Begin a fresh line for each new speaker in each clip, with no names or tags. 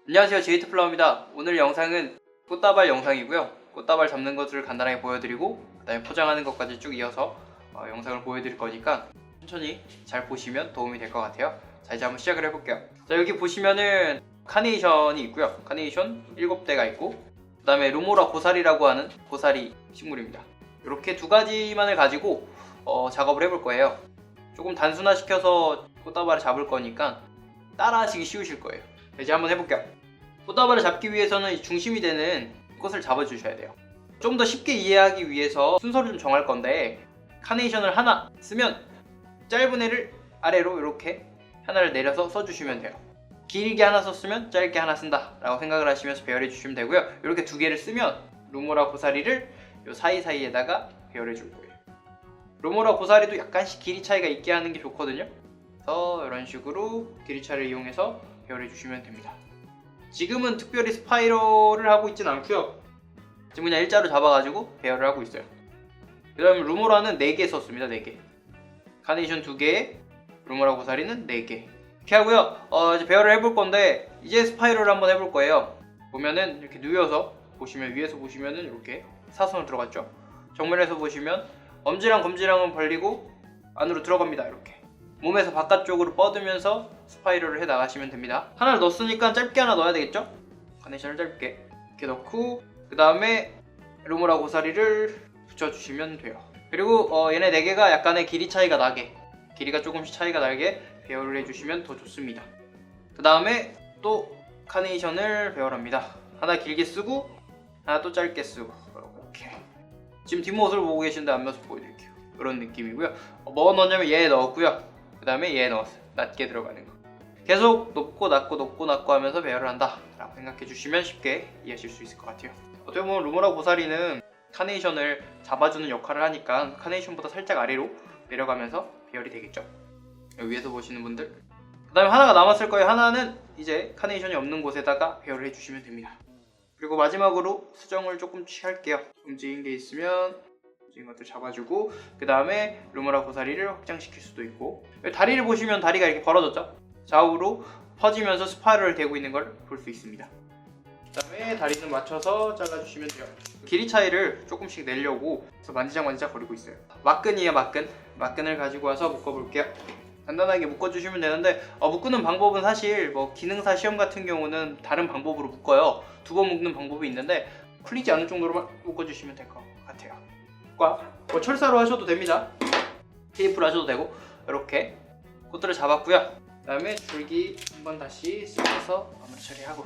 안녕하세요, 제이트플라워입니다. 오늘 영상은 꽃다발 영상이고요. 꽃다발 잡는 것을 간단하게 보여드리고 그 다음에 포장하는 것까지 쭉 이어서 영상을 보여드릴 거니까 천천히 잘 보시면 도움이 될 것 같아요. 자, 이제 한번 시작을 해볼게요. 자, 여기 보시면은 카네이션이 있고요. 카네이션 7대가 있고 그 다음에 루모라 고사리라고 하는 고사리 식물입니다. 이렇게 두 가지만을 가지고 작업을 해볼 거예요. 조금 단순화시켜서 꽃다발을 잡을 거니까 따라하시기 쉬우실 거예요. 이제 한번 해볼게요. 꽃다발을 잡기 위해서는 중심이 되는 꽃을 잡아주셔야 돼요. 좀 더 쉽게 이해하기 위해서 순서를 좀 정할 건데, 카네이션을 하나 쓰면 짧은 애를 아래로 이렇게 하나를 내려서 써주시면 돼요. 길게 하나 썼으면 짧게 하나 쓴다 라고 생각을 하시면서 배열해 주시면 되고요. 이렇게 두 개를 쓰면 루모라 고사리를 요 사이사이에다가 배열해 줄 거예요. 루모라 고사리도 약간씩 길이 차이가 있게 하는 게 좋거든요. 그래서 이런 식으로 길이 차이를 이용해서 배열해 주시면 됩니다. 지금은 특별히 스파이럴을 하고 있진 않고요. 지금 그냥 일자로 잡아가지고 배열을 하고 있어요. 그 다음에 루모라는 4개 썼습니다. 4개. 카네이션 2개, 루모라 고사리는 4개. 이렇게 하고요. 이제 배열을 해볼 건데, 이제 스파이럴을 한번 해볼 거예요. 보면은 이렇게 누워서 보시면, 위에서 보시면은 이렇게 사선으로 들어갔죠. 정면에서 보시면 엄지랑 검지랑은 벌리고 안으로 들어갑니다. 이렇게 몸에서 바깥쪽으로 뻗으면서 스파이럴을 해 나가시면 됩니다. 하나를 넣었으니까 짧게 하나 넣어야 되겠죠? 카네이션을 짧게 이렇게 넣고 그 다음에 루모라 고사리를 붙여주시면 돼요. 그리고 얘네 4개가 약간의 길이 차이가 나게, 길이가 조금씩 차이가 나게 배열을 해주시면 더 좋습니다. 그 다음에 또 카네이션을 배열합니다. 하나 길게 쓰고 하나 또 짧게 쓰고 이렇게. 지금 뒷모습을 보고 계신데 앞모습 보여드릴게요. 이런 느낌이고요. 뭐 넣었냐면 얘 넣었고요. 그 다음에 얘 넣었어요. 낮게 들어가는 거. 계속 높고 낮고 높고 낮고 하면서 배열을 한다 라고 생각해 주시면 쉽게 이해하실 수 있을 것 같아요. 어떻게 보면 루모라 고사리는 카네이션을 잡아주는 역할을 하니까 카네이션보다 살짝 아래로 내려가면서 배열이 되겠죠. 위에서 보시는 분들. 그 다음에 하나가 남았을 거예요. 하나는 이제 카네이션이 없는 곳에다가 배열을 해주시면 됩니다. 그리고 마지막으로 수정을 조금씩 할게요. 움직인 게 있으면 움직인 것들 잡아주고 그 다음에 루모라 고사리를 확장시킬 수도 있고, 다리를 보시면 다리가 이렇게 벌어졌죠? 좌우로 퍼지면서 스파이럴을 대고 있는 걸 볼 수 있습니다. 그 다음에 다리는 맞춰서 잘라주시면 돼요. 길이 차이를 조금씩 내려고 그래서 만지작 거리고 있어요. 막근이에요. 막근을 가지고 와서 묶어볼게요. 간단하게 묶어주시면 되는데 묶는 방법은 사실 뭐 기능사 시험 같은 경우는 다른 방법으로 묶어요. 2번 묶는 방법이 있는데 풀리지 않을 정도로만 묶어주시면 될 것 같아요. 뭐 철사로 하셔도 됩니다. 테이프로 하셔도 되고. 이렇게 꽃들을 잡았고요. 그 다음에 줄기 한번 다시 씹어서 마무리 처리하고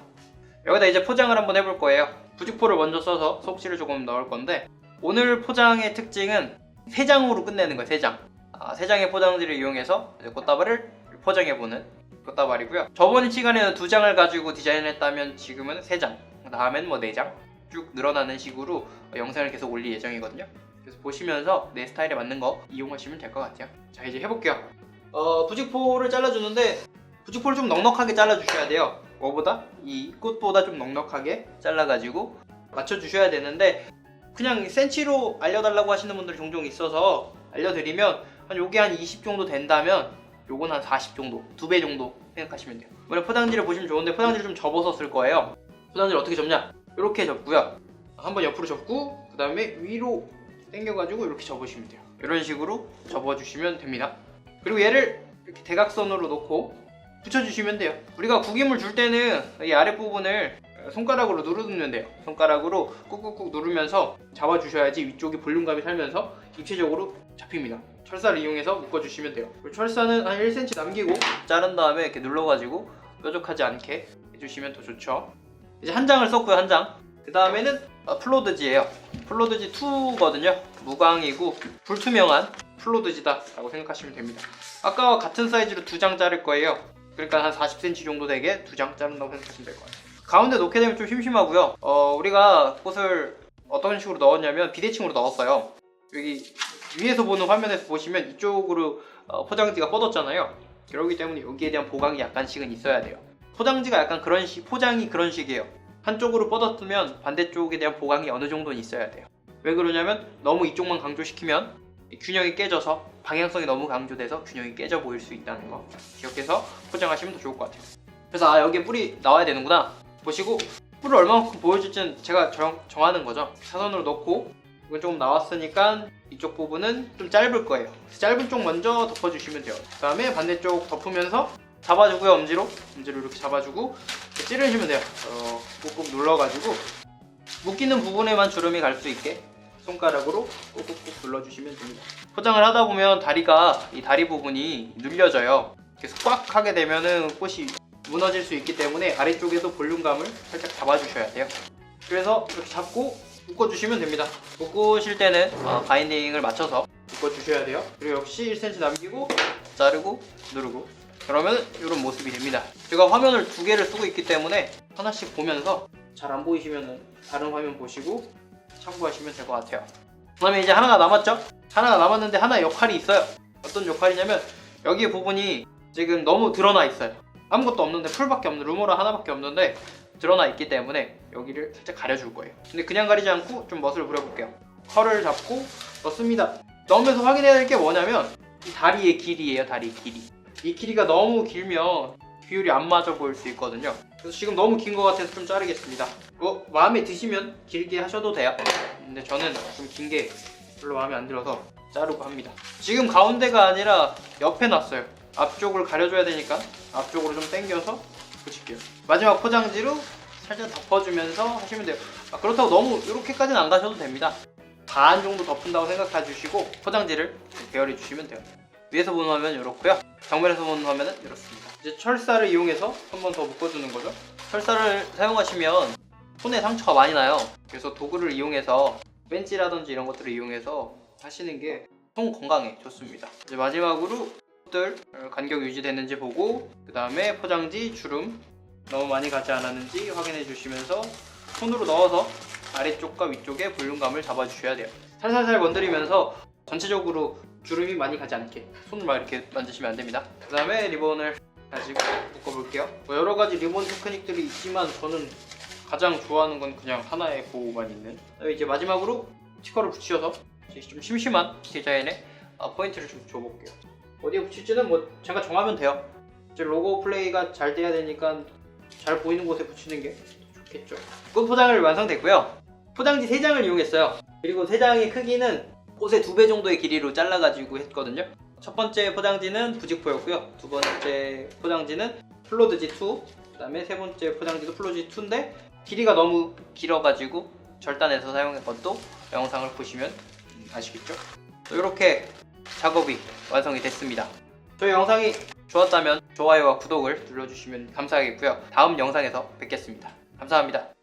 여기다 이제 포장을 한번 해볼 거예요. 부직포를 먼저 써서 속지를 조금 넣을 건데, 오늘 포장의 특징은 3장으로 끝내는 거예요. 3장. 3장의 포장지를 이용해서 꽃다발을 포장해보는 꽃다발이고요. 저번 시간에는 2장을 가지고 디자인했다면 지금은 3장, 다음엔 뭐 4장 쭉 늘어나는 식으로 영상을 계속 올릴 예정이거든요. 그래서 보시면서 내 스타일에 맞는 거 이용하시면 될 것 같아요. 자, 이제 해볼게요. 부직포를 잘라주는데 부직포를 좀 넉넉하게 잘라주셔야 돼요. 뭐보다? 이 꽃보다 좀 넉넉하게 잘라가지고 맞춰주셔야 되는데, 그냥 센치로 알려달라고 하시는 분들이 종종 있어서 알려드리면 요게 한 20 정도 된다면 요건 한 40 정도, 2배 정도 생각하시면 돼요. 이번에 포장지를 보시면 좋은데 포장지를 좀 접어서 쓸 거예요. 포장지를 어떻게 접냐? 이렇게 접고요. 한번 옆으로 접고 그 다음에 위로 당겨가지고 이렇게 접으시면 돼요. 이런 식으로 접어주시면 됩니다. 그리고 얘를 이렇게 대각선으로 놓고 붙여주시면 돼요. 우리가 구김을 줄 때는 이 아랫부분을 손가락으로 누르면 돼요. 손가락으로 꾹꾹꾹 누르면서 잡아주셔야지 위쪽이 볼륨감이 살면서 입체적으로 잡힙니다. 철사를 이용해서 묶어주시면 돼요. 철사는 한 1cm 남기고 자른 다음에 이렇게 눌러가지고 뾰족하지 않게 해주시면 더 좋죠. 이제 한 장을 썼고요. 한 장. 그 다음에는 플로드지예요. 플로드지 2거든요. 무광이고 불투명한 플로드지다 라고 생각하시면 됩니다. 아까와 같은 사이즈로 2장 자를 거예요. 그러니까 한 40cm 정도 되게 2장 자른다고 생각하시면 될 것 같아요. 가운데 놓게 되면 좀 심심하고요. 우리가 꽃을 어떤 식으로 넣었냐면 비대칭으로 넣었어요. 여기 위에서 보는 화면에서 보시면 이쪽으로 포장지가 뻗었잖아요. 그렇기 때문에 여기에 대한 보강이 약간씩은 있어야 돼요. 포장지가 약간 포장이 그런 식이에요. 한쪽으로 뻗었으면 반대쪽에 대한 보강이 어느 정도는 있어야 돼요. 왜 그러냐면 너무 이쪽만 강조시키면 균형이 깨져서 방향성이 너무 강조돼서 균형이 깨져 보일 수 있다는 거 기억해서 포장하시면 더 좋을 것 같아요. 그래서 여기에 뿔이 나와야 되는구나 보시고 풀을 얼마만큼 보여줄지는 제가 정하는 거죠. 사선으로 넣고 이건 조금 나왔으니까 이쪽 부분은 좀 짧을 거예요. 짧은 쪽 먼저 덮어주시면 돼요. 그 다음에 반대쪽 덮으면서 잡아주고요. 엄지로 이렇게 잡아주고 이렇게 찌르시면 돼요. 꾹꾹 눌러가지고 묶이는 부분에만 주름이 갈 수 있게 손가락으로 꾹꾹꾹 눌러주시면 됩니다. 포장을 하다 보면 이 다리 부분이 눌려져요. 계속 꽉 하게 되면은 꽃이 무너질 수 있기 때문에 아래쪽에도 볼륨감을 살짝 잡아주셔야 돼요. 그래서 이렇게 잡고 묶어주시면 됩니다. 묶으실 때는 바인딩을 맞춰서 묶어주셔야 돼요. 그리고 역시 1cm 남기고 자르고 누르고 그러면 이런 모습이 됩니다. 제가 화면을 두 개를 쓰고 있기 때문에 하나씩 보면서 잘 안 보이시면 다른 화면 보시고 참고하시면 될 것 같아요. 그 다음에 이제 하나가 남았죠? 하나가 남았는데 하나의 역할이 있어요. 어떤 역할이냐면 여기 부분이 지금 너무 드러나 있어요. 아무것도 없는데 풀밖에 없는 루머라 하나밖에 없는데 드러나 있기 때문에 여기를 살짝 가려줄 거예요. 근데 그냥 가리지 않고 좀 멋을 부려볼게요. 컬을 잡고 넣습니다. 넣으면서 확인해야 될 게 뭐냐면 이 다리의 길이에요. 다리 길이. 이 길이가 너무 길면 비율이 안 맞아 보일 수 있거든요. 그래서 지금 너무 긴 것 같아서 좀 자르겠습니다. 마음에 드시면 길게 하셔도 돼요. 근데 저는 좀 긴 게 별로 마음에 안 들어서 자르고 합니다. 지금 가운데가 아니라 옆에 놨어요. 앞쪽을 가려줘야 되니까 앞쪽으로 좀 당겨서 붙일게요. 마지막 포장지로 살짝 덮어주면서 하시면 돼요. 그렇다고 너무 이렇게까지는 안 가셔도 됩니다. 반 정도 덮은다고 생각해 주시고 포장지를 배열해 주시면 돼요. 위에서 보는 화면은 이렇고요. 정면에서 보는 화면은 이렇습니다. 이제 철사를 이용해서 한 번 더 묶어주는 거죠. 철사를 사용하시면 손에 상처가 많이 나요. 그래서 도구를 이용해서 벤치라든지 이런 것들을 이용해서 하시는 게 손 건강에 좋습니다. 이제 마지막으로 들 간격 유지되는지 보고 그 다음에 포장지 주름 너무 많이 가지 않았는지 확인해 주시면서 손으로 넣어서 아래쪽과 위쪽에 볼륨감을 잡아주셔야 돼요. 살살살 건드리면서 전체적으로 주름이 많이 가지 않게 손을 막 이렇게 만지시면 안 됩니다. 그 다음에 리본을 가지고 묶어볼게요. 여러 가지 리본 테크닉들이 있지만 저는 가장 좋아하는 건 그냥 하나의 보호만 있는. 이제 마지막으로 스티커를 붙이셔서 좀 심심한 디자인에 포인트를 좀 줘볼게요. 어디에 붙일지는 제가 정하면 돼요. 이제 로고 플레이가 잘 돼야 되니까 잘 보이는 곳에 붙이는 게 좋겠죠. 꽃 포장을 완성됐고요. 포장지 3장을 이용했어요. 그리고 3장의 크기는 꽃의 2배 정도의 길이로 잘라가지고 했거든요. 첫 번째 포장지는 부직포였고요. 두 번째 포장지는 플로드지2, 그 다음에 세 번째 포장지도 플로드지2인데 길이가 너무 길어가지고 절단해서 사용했건 또 영상을 보시면 아시겠죠? 이렇게 작업이 완성이 됐습니다. 저희 영상이 좋았다면 좋아요와 구독을 눌러주시면 감사하겠고요. 다음 영상에서 뵙겠습니다. 감사합니다.